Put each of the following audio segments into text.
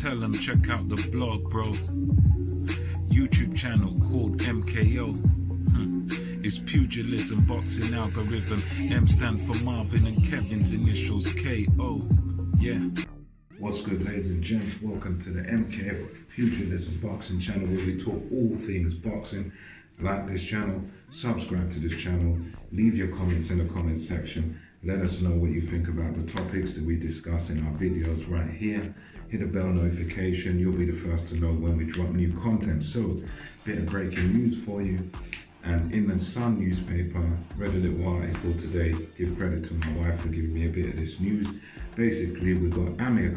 tell them check out the blog, bro. YouTube channel called MKO. It's pugilism, boxing algorithm. M stand for Marvin and Kevin's initials KO. Yeah. What's good, ladies and gents? Welcome to the MKO Pugilism Boxing channel, where we talk all things boxing. Like this channel, subscribe to this channel, leave your comments in the comment section. Let us know what you think about the topics that we discuss in our videos right here. Hit the bell notification, you'll be the first to know when we drop new content. So, bit of breaking news for you. And in the Sun newspaper, read a little article today. Give credit to my wife for giving me a bit of this news. Basically, we've got Amir,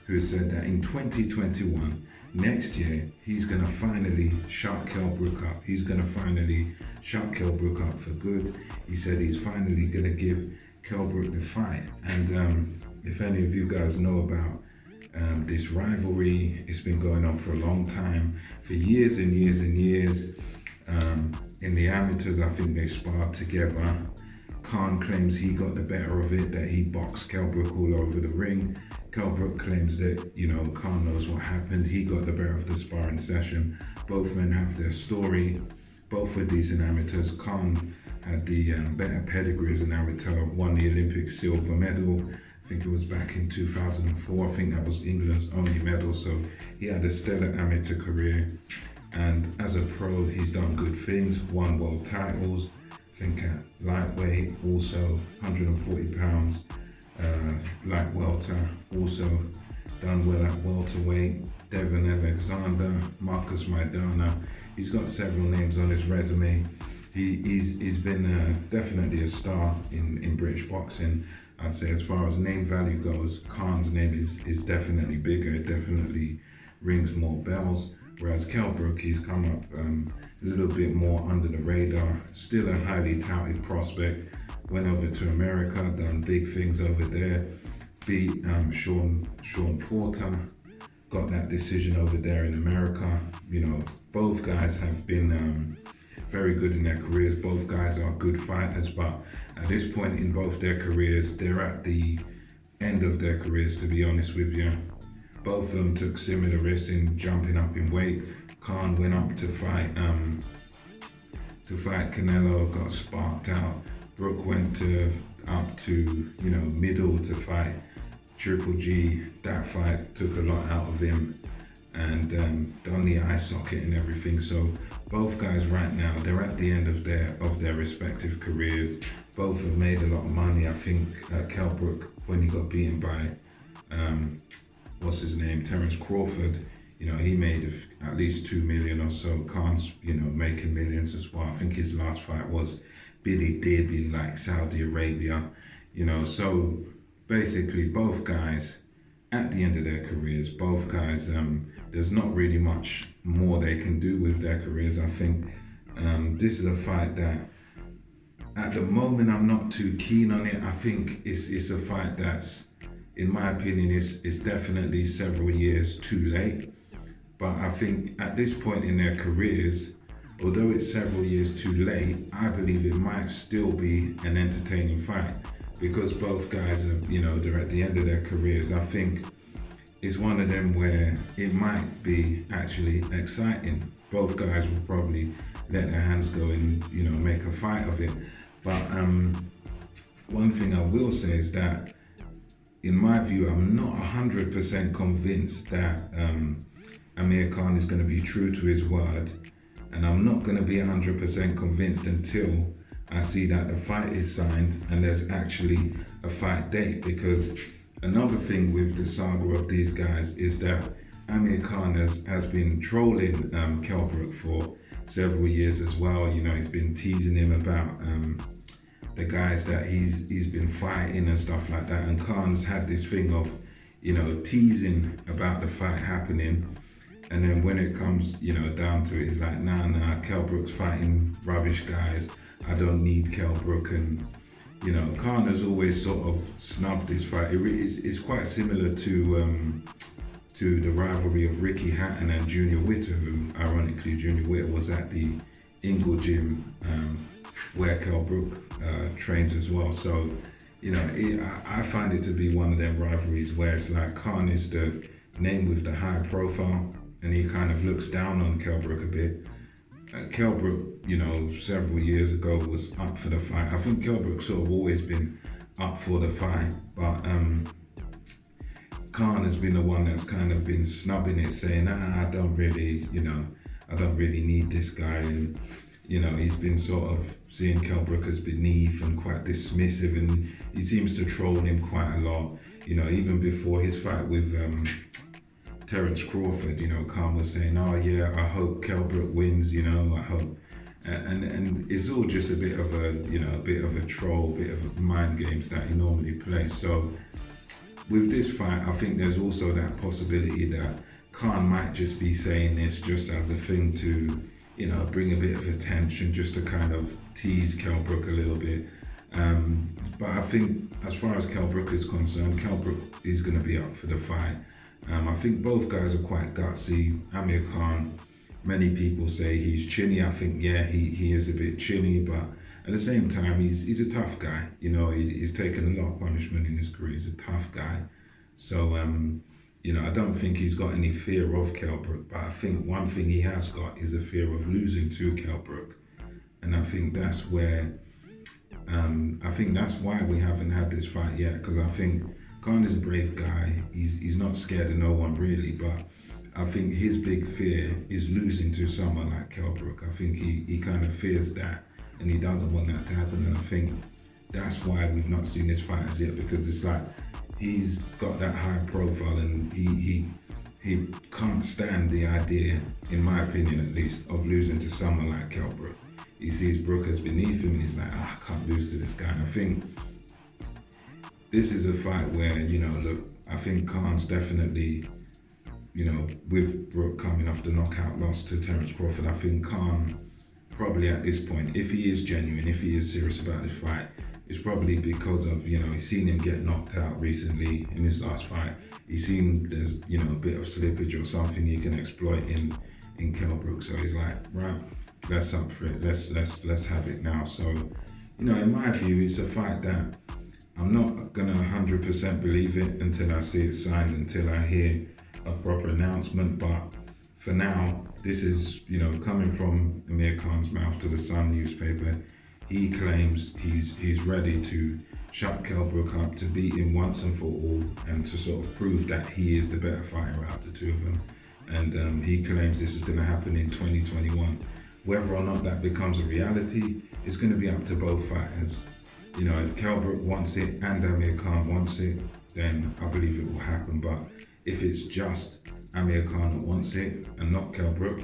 who said that in 2021, next year, he's going to finally shut Kell Brook up. He's going to finally shut Kell Brook up for good. He said he's finally going to give Kell Brook the fight. And if any of you guys know about this rivalry, it's been going on for a long time, for years and years and years. In the amateurs, I think they sparred together. Khan claims he got the better of it, that he boxed Kell Brook all over the ring. Kell Brook claims that, Khan knows what happened. He got the better of the sparring session. Both men have their story. Both were decent amateurs. Khan had the better pedigree as an amateur, won the Olympic silver medal. I think it was back in 2004. I think that was England's only medal. So he had a stellar amateur career. And as a pro, he's done good things, won world titles. I think at lightweight, also 140 pounds, light welter, also done well at welterweight. Devon Alexander, Marcus Maidana. He's got several names on his resume. He's been definitely a star in British boxing. I'd say as far as name value goes, Khan's name is definitely bigger. It definitely rings more bells. Whereas Kell Brook, he's come up a little bit more under the radar. Still a highly touted prospect. Went over to America, done big things over there. Beat Sean Porter. Got that decision over there in America. Both guys have been very good in their careers. Both guys are good fighters, but at this point in both their careers, they're at the end of their careers, to be honest with you. Both of them took similar risks in jumping up in weight. Khan went up to fight Canelo, got sparked out. Brook went up to middle to fight Triple G. That fight took a lot out of him, and done the eye socket and everything. So both guys right now, they're at the end of their respective careers. Both have made a lot of money. I think Kell Brook, when he got beaten by Terence Crawford, he made at least 2 million or so. Khan's, making millions as well. I think his last fight was Billy Dib in like Saudi Arabia, so basically both guys at the end of their careers, both guys, there's not really much more they can do with their careers. I think this is a fight that at the moment I'm not too keen on it. I think it's a fight that's, in my opinion, is definitely several years too late. But I think at this point in their careers, although it's several years too late, I believe it might still be an entertaining fight, because both guys are, they're at the end of their careers. I think it's one of them where it might be actually exciting. Both guys will probably let their hands go and, make a fight of it. But one thing I will say is that, in my view, I'm not 100% convinced that Amir Khan is going to be true to his word. And I'm not going to be 100% convinced until I see that the fight is signed and there's actually a fight date. Because another thing with the saga of these guys is that Amir Khan has been trolling Kell Brook for several years as well. He's been teasing him about the guys that he's been fighting and stuff like that. And Khan's had this thing of, teasing about the fight happening. And then when it comes, down to it, it's like, nah, Kell Brook's fighting rubbish guys. I don't need Kell Brook. And, Khan has always sort of snubbed this fight. It's quite similar to the rivalry of Ricky Hatton and Junior Witter, who, ironically, Junior Witter was at the Ingle Gym where Kell Brook trains as well. So, I find it to be one of them rivalries where it's like Khan is the name with the high profile, and he kind of looks down on Kell Brook a bit. Kell Brook, several years ago was up for the fight. I think Kell Brook's sort of always been up for the fight, but Khan has been the one that's kind of been snubbing it, saying, I don't really need this guy. And, he's been sort of seeing Kell Brook as beneath and quite dismissive, and he seems to troll him quite a lot. Even before his fight with Terence Crawford, Khan was saying, oh yeah, I hope Kell Brook wins, I hope. And it's all just a bit of a troll, a bit of mind games that he normally plays. So with this fight, I think there's also that possibility that Khan might just be saying this just as a thing to, bring a bit of attention, just to kind of tease Kell Brook a little bit. But I think as far as Kell Brook is concerned, Kell Brook is going to be up for the fight. I think both guys are quite gutsy. Amir Khan, many people say he's chinny. I think, yeah, he is a bit chinny, but at the same time, he's a tough guy. He's taken a lot of punishment in his career. He's a tough guy. So, I don't think he's got any fear of Kell Brook, but I think one thing he has got is a fear of losing to Kell Brook. And I think that's where, that's why we haven't had this fight yet, because I think Khan is a brave guy. He's not scared of no one really, but I think his big fear is losing to someone like Kell Brook. I think he kind of fears that, and he doesn't want that to happen. And I think that's why we've not seen this fight as yet, because it's like he's got that high profile, and he can't stand the idea, in my opinion at least, of losing to someone like Kell Brook. He sees Brook as beneath him, and he's like, I can't lose to this guy. And I think this is a fight where, I think Khan's definitely, with Brook coming off the knockout loss to Terence Crawford, I think Khan probably at this point, if he is genuine, if he is serious about this fight, it's probably because of, he's seen him get knocked out recently in his last fight. He's seen there's, a bit of slippage or something he can exploit in Kell Brook. So he's like, right, let's up for it. Let's have it now. So, in my view, it's a fight that I'm not gonna 100% believe it until I see it signed, until I hear a proper announcement. But for now, this is, coming from Amir Khan's mouth to the Sun newspaper. He claims he's ready to shut Kell Brook up, to beat him once and for all, and to sort of prove that he is the better fighter out of the two of them. And he claims this is going to happen in 2021. Whether or not that becomes a reality is going to be up to both fighters. If Kell Brook wants it and Amir Khan wants it, then I believe it will happen. But if it's just Amir Khan that wants it and not Kell Brook,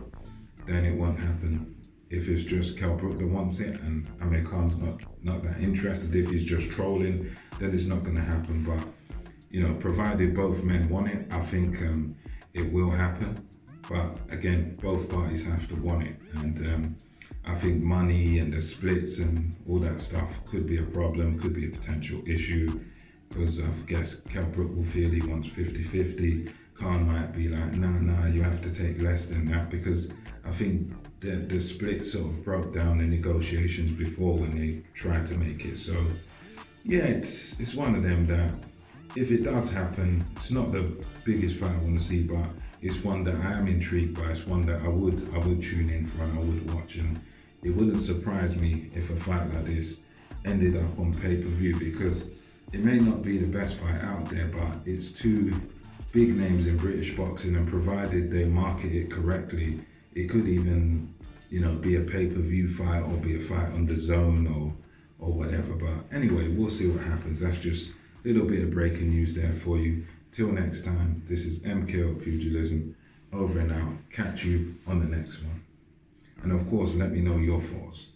then it won't happen. If it's just Kell Brook that wants it and Amir Khan's not that interested, if he's just trolling, then it's not going to happen. But, provided both men want it, I think it will happen. But again, both parties have to want it. And I think money and the splits and all that stuff could be a problem, could be a potential issue, because I guess Kell Brook will feel he wants 50-50. Khan might be like, nah, you have to take less than that, because I think the split sort of broke down in negotiations before when they tried to make it. So yeah, it's one of them that if it does happen, it's not the biggest fight I want to see, but it's one that I am intrigued by. It's one that I would tune in for and I would watch, and it wouldn't surprise me if a fight like this ended up on pay-per-view, because it may not be the best fight out there, but it's two big names in British boxing, and provided they market it correctly, it could even, be a pay-per-view fight or be a fight on the zone or whatever. But anyway, we'll see what happens. That's just a little bit of breaking news there for you. Till next time, this is MKO Pugilism, over and out. Catch you on the next one. And of course, let me know your thoughts.